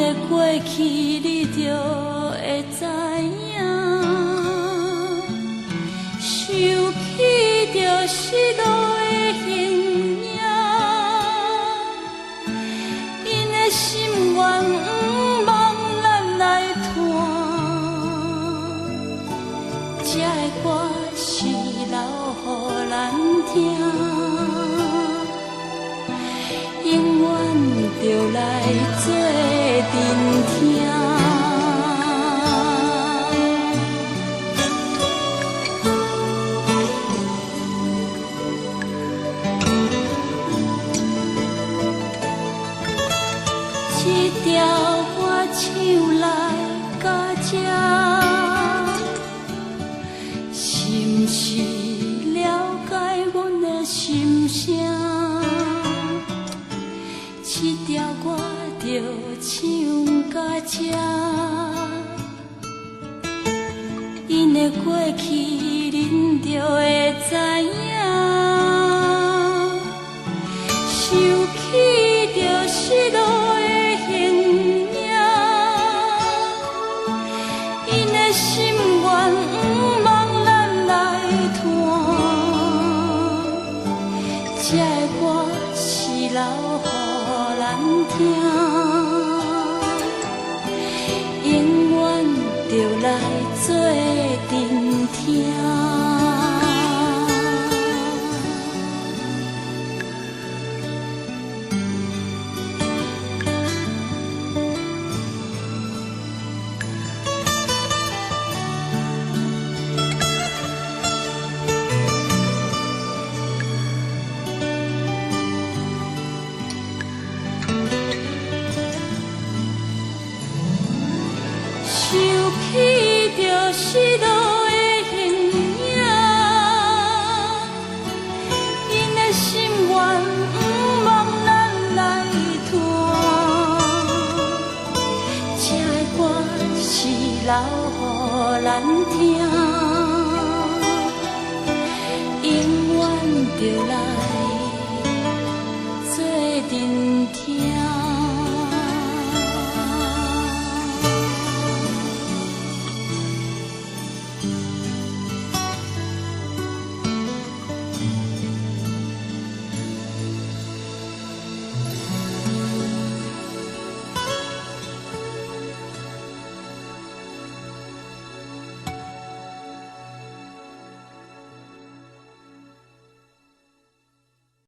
的过去你就会知影，想起就失落的形影，因的心愿不望咱来传，这的歌是留予咱听，永远就来做阵听。这条歌唱来到这，是不是了解阮的心声？这条歌就唱到这，因的过去恁就会知影，想起就失落的形影，因的心愿不望咱来传，这的歌是留予咱听，永远就来做阵听。想起就失落的形影，因的心愿不望咱来传，这的歌是留予咱听，永远就来做阵听。